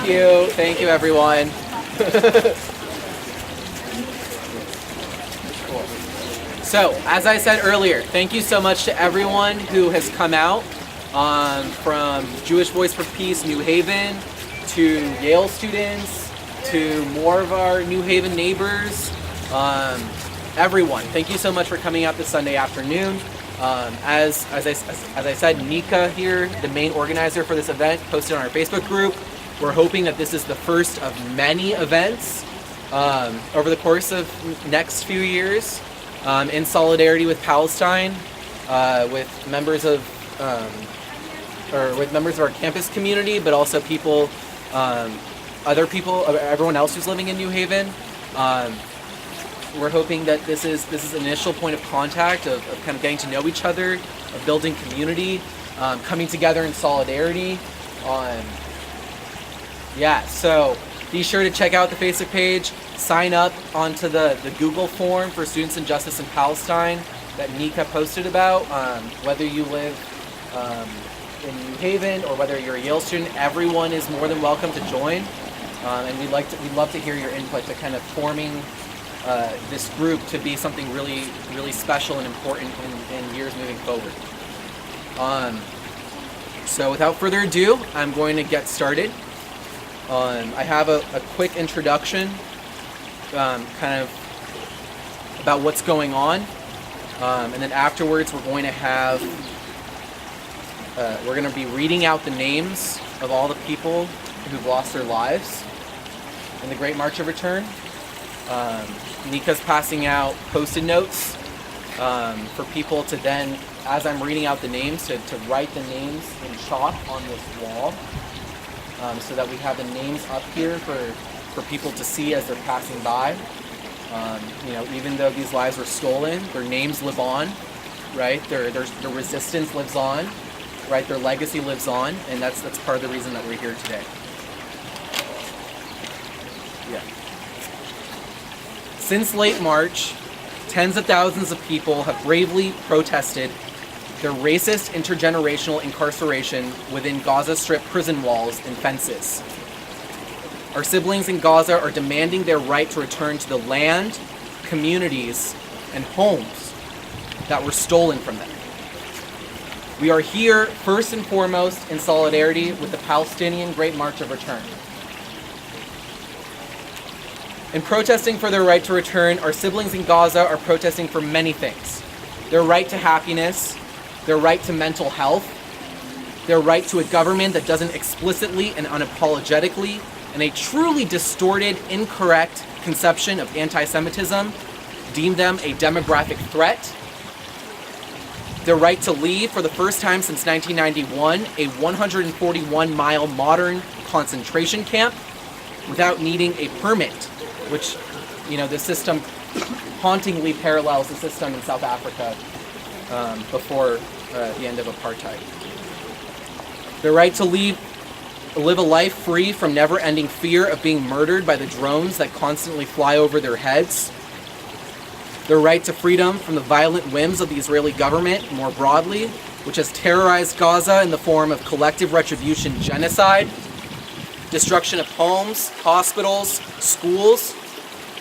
Thank you, everyone. Cool. So, as I said earlier, thank you so much to everyone who has come out, from Jewish Voice for Peace New Haven, to Yale students, to more of our New Haven neighbors, everyone. Thank you so much for coming out this Sunday afternoon. As I said, Nika here, the main organizer for this event, posted on our Facebook group. We're hoping that this is the first of many events over the course of next few years, in solidarity with Palestine, with members of our campus community, but also people, other people, everyone else who's living in New Haven. We're hoping that this is an initial point of contact of kind of getting to know each other, of building community, coming together in solidarity. So be sure to check out the Facebook page, sign up onto the Google form for Students in Justice in Palestine that Nika posted about. Whether you live in New Haven or whether you're a Yale student, everyone is more than welcome to join. And we'd love to hear your input to kind of forming this group to be something really, really special and important in years moving forward. So without further ado, I'm going to get started. I have a quick introduction, kind of about what's going on, and then afterwards we're going to be reading out the names of all the people who've lost their lives in the Great March of Return. Nika's passing out Post-it notes for people to then, as I'm reading out the names, to write the names in chalk on this wall, so that we have the names up here for people to see as they're passing by. Even though these lives were stolen, their names live on, right? Their resistance lives on, right? Their legacy lives on, and that's part of the reason that we're here today. Yeah. Since late March, tens of thousands of people have bravely protested their racist intergenerational incarceration within Gaza Strip prison walls and fences. Our siblings in Gaza are demanding their right to return to the land, communities, and homes that were stolen from them. We are here first and foremost in solidarity with the Palestinian Great March of Return. In protesting for their right to return, our siblings in Gaza are protesting for many things. Their right to happiness, their right to mental health, their right to a government that doesn't explicitly and unapologetically, and a truly distorted, incorrect conception of anti-Semitism, deem them a demographic threat. Their right to leave, for the first time since 1991, a 141-mile modern concentration camp without needing a permit, which, the system hauntingly parallels the system in South Africa before the end of apartheid. Their right to live a life free from never-ending fear of being murdered by the drones that constantly fly over their heads. Their right to freedom from the violent whims of the Israeli government more broadly, which has terrorized Gaza in the form of collective retribution genocide, destruction of homes, hospitals, schools,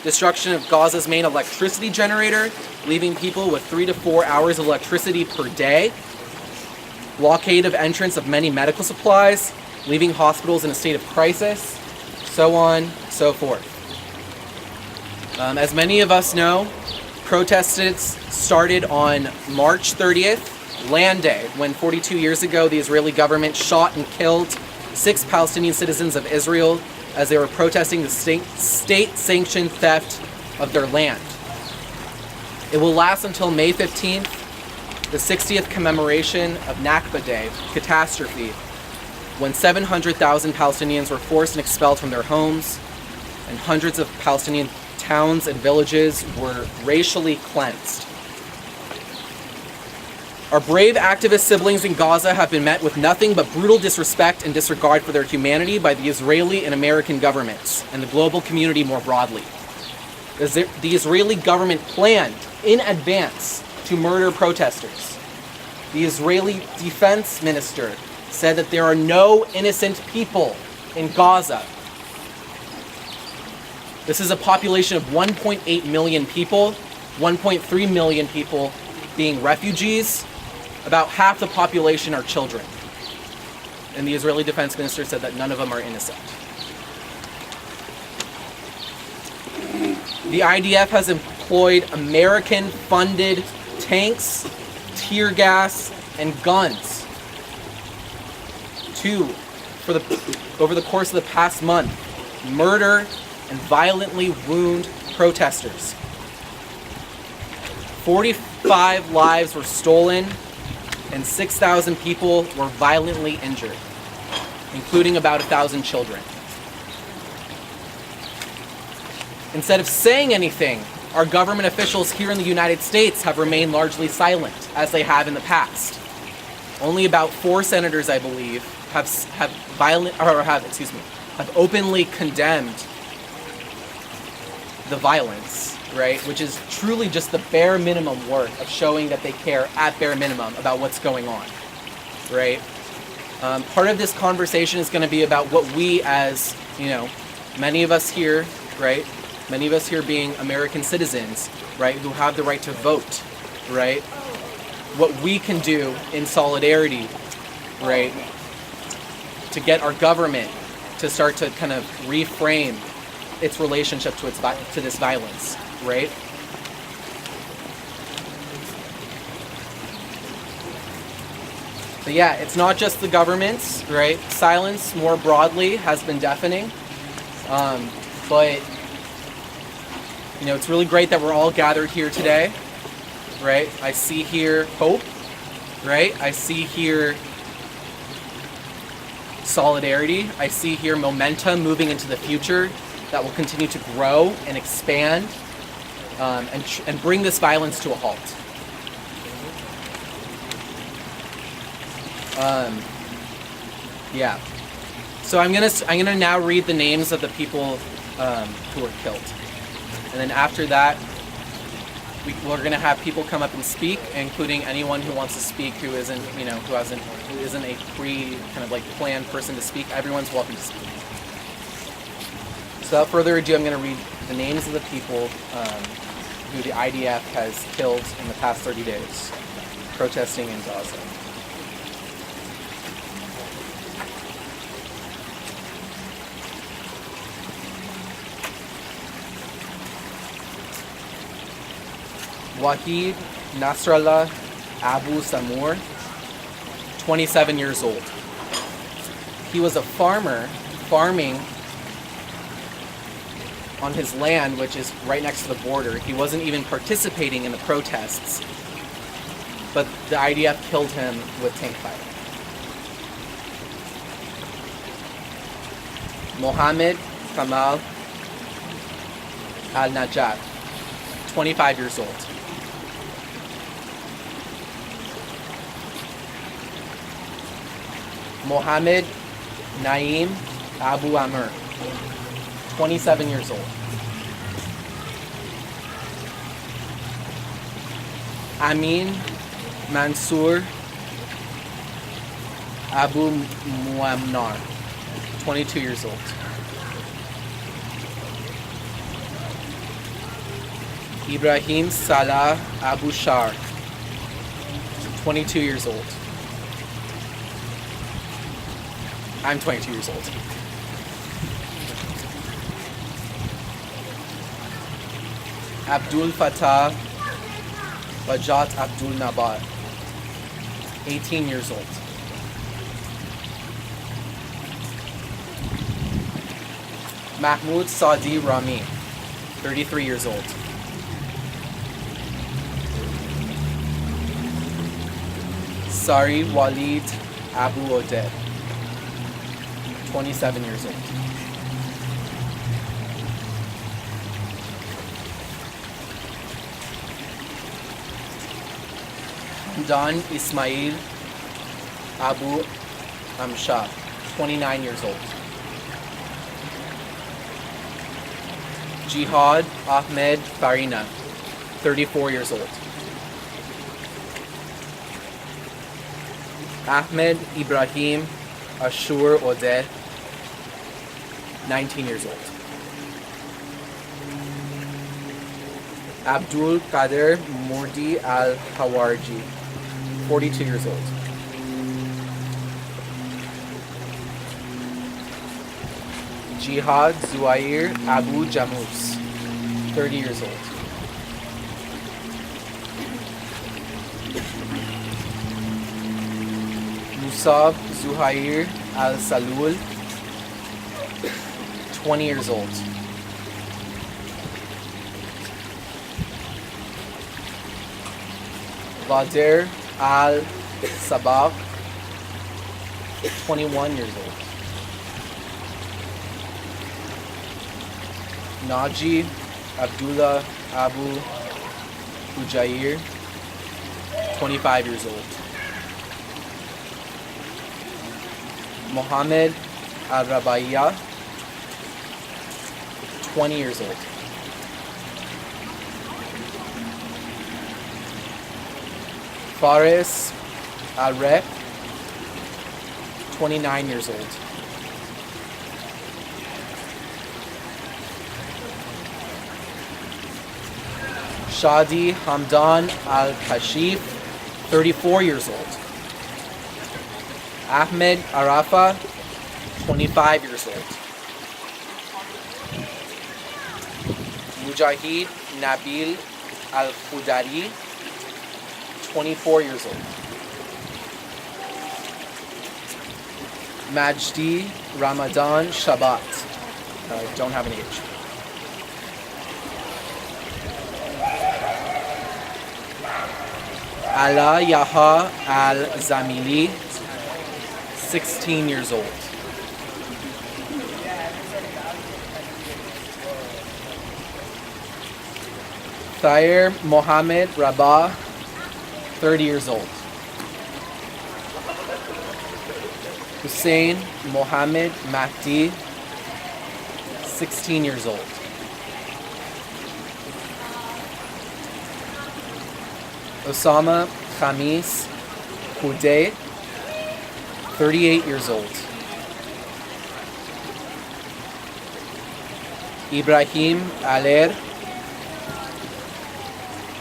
destruction of Gaza's main electricity generator, leaving people with 3 to 4 hours of electricity per day, blockade of entrance of many medical supplies, leaving hospitals in a state of crisis, so on, so forth. As many of us know, protests started on March 30th, Land Day, when 42 years ago the Israeli government shot and killed 6 Palestinian citizens of Israel as they were protesting the state-sanctioned theft of their land. It will last until May 15th, the 60th commemoration of Nakba Day, catastrophe, when 700,000 Palestinians were forced and expelled from their homes, and hundreds of Palestinian towns and villages were racially cleansed. Our brave activist siblings in Gaza have been met with nothing but brutal disrespect and disregard for their humanity by the Israeli and American governments and the global community more broadly. The Israeli government planned in advance to murder protesters. The Israeli defense minister said that there are no innocent people in Gaza This is a population of 1.8 million people, 1.3 million people being refugees. About half the population are children. And the Israeli defense minister said that none of them are innocent. The IDF has employed American-funded tanks, tear gas, and guns to, over the course of the past month, murder and violently wound protesters. 45 lives were stolen and 6,000 people were violently injured, including about 1,000 children. Instead of saying anything, our government officials here in the United States have remained largely silent, as they have in the past. Only about 4 senators, I believe, have openly condemned the violence, right? Which is truly just the bare minimum work of showing that they care at bare minimum about what's going on, right? Part of this conversation is going to be about what we as, many of us here, right? Many of us here being American citizens, right, who have the right to vote, right? What we can do in solidarity, right, to get our government to start to kind of reframe its relationship to this violence, right? But yeah, it's not just the governments, right? Silence more broadly has been deafening, but it's really great that we're all gathered here today, right? I see here hope, right? I see here solidarity. I see here momentum moving into the future that will continue to grow and expand and bring this violence to a halt. Yeah. So I'm gonna now read the names of the people who were killed. And then after that, we're going to have people come up and speak, including anyone who wants to speak who isn't, who isn't a planned person to speak. Everyone's welcome to speak. So without further ado, I'm going to read the names of the people who the IDF has killed in the past 30 days, protesting in Gaza. Wahid Nasrallah Abu Samur, 27 years old. He was a farmer farming on his land, which is right next to the border. He wasn't even participating in the protests, but the IDF killed him with tank fire. Mohammed Kamal Al-Najjar, 25 years old. Mohammed Naeem Abu Amr, 27 years old. Amin Mansour Abu Muamnar, 22 years old. Ibrahim Salah Abu Shar, 22 years old. I'm 22 years old. Abdul Fattah Bajat Abdul Nabar, 18 years old. Mahmoud Saadi Rami, 33 years old. Sari Walid Abu Oded, 27 years old. Don Ismail Abu Amshad, 29 years old. Jihad Ahmed Farina, 34 years old. Ahmed Ibrahim Ashur Odeh, 19 years old. Abdul Qadir Murdi Al Hawarji, 42 years old. Jihad Zuair Abu Jamus, 30 years old. Musab Zuhair Al Salul, 20 years old. Vadir Al Sabah, 21 years old. Naji Abdullah Abu Ujair, 25 years old. Mohammed Al-Rabaiya, 20 years old. Faris Al-Rek, 29 years old. Shadi Hamdan Al-Kashif, 34 years old. Ahmed Arafa, 25 years old. Mujahid Nabil Al-Khudari, 24 years old. Majdi Ramadan Shabat, don't have an age. Ala Yaha Al-Zamili, 16 years old. Thayer Mohammed Rabah, 30 years old. Hussein Mohammed Mahdi, 16 years old. Osama Khamis Hudeh, 38 years old. Ibrahim Aler,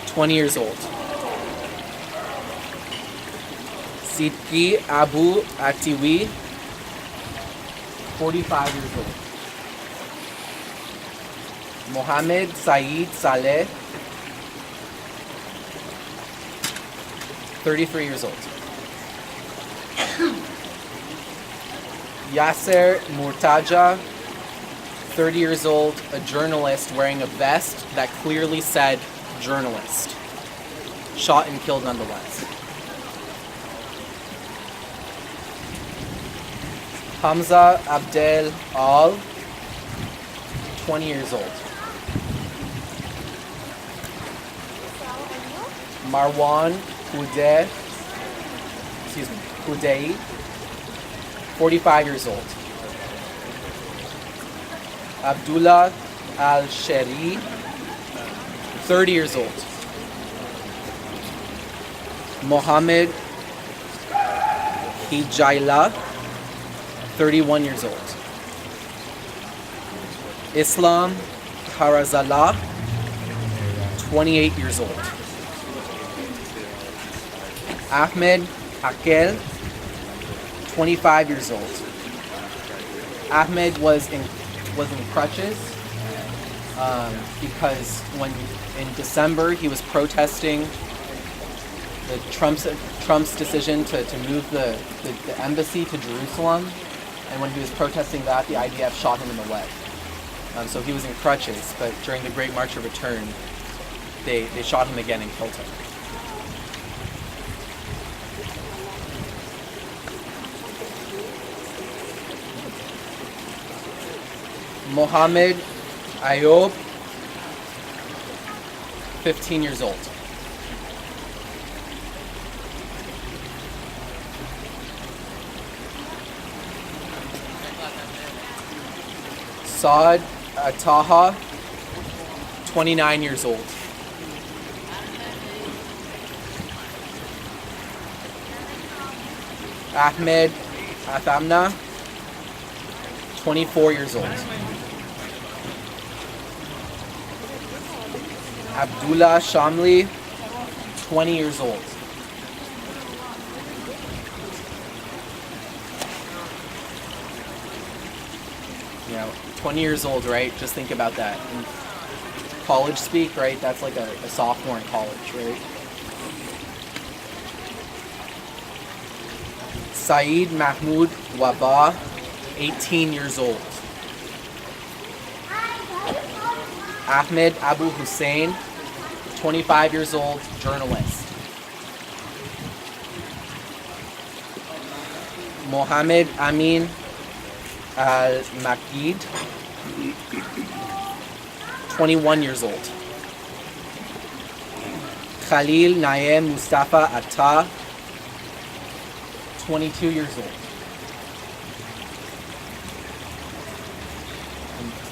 20 years old. Sidki Abu Atiwi, 45 years old. Mohammed Saeed Saleh, 33 years old. Yasser Murtaja, 30 years old, a journalist wearing a vest that clearly said journalist. Shot and killed nonetheless. Hamza Abdel Al, 20 years old. Marwan Hudei, 45 years old. Abdullah Al-Sheri, 30 years old. Mohammed Hijaila, 31 years old. Islam Harazallah, 28 years old. Ahmed Akel, 25 years old. Ahmed was in crutches because when in December he was protesting the Trump's decision to move the embassy to Jerusalem, and when he was protesting that, the IDF shot him in the leg. So he was in crutches, but during the Great March of Return, they shot him again and killed him. Mohammed Ayob, 15 years old. Saad Ataha, 29 years old. Ahmed Athamna, 24 years old. Abdullah Shamli, 20 years old. You know, 20 years old, right? Just think about that. In college speak, right? That's like a sophomore in college, right? Saeed Mahmoud Waba, 18 years old. Ahmed Abu Hussein, 25 years old, journalist. Mohammed Amin Al-Makid, 21 years old. Khalil Naem Mustafa Atta, 22 years old.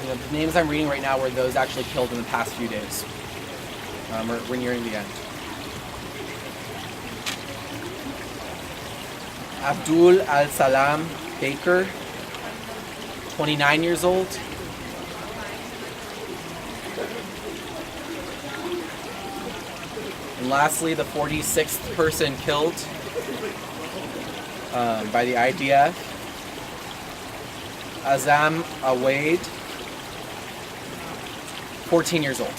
And the names I'm reading right now were those actually killed in the past few days. We're nearing the end. Abdul Al-Salam Baker, 29 years old. And lastly, the 46th person killed by the IDF, Azam Awaid, 14 years old.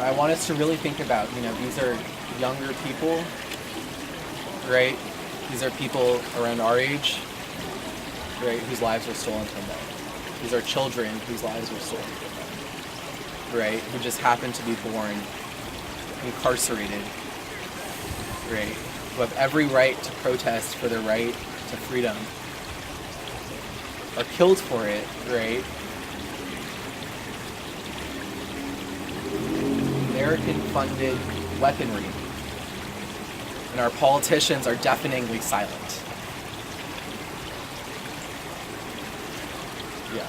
I want us to really think about, these are younger people, right? These are people around our age, right, whose lives were stolen from them. These are children whose lives were stolen from them, right, who just happen to be born incarcerated, right, who have every right to protest for their right to freedom, are killed for it, right? American-funded weaponry. And our politicians are deafeningly silent. Yeah.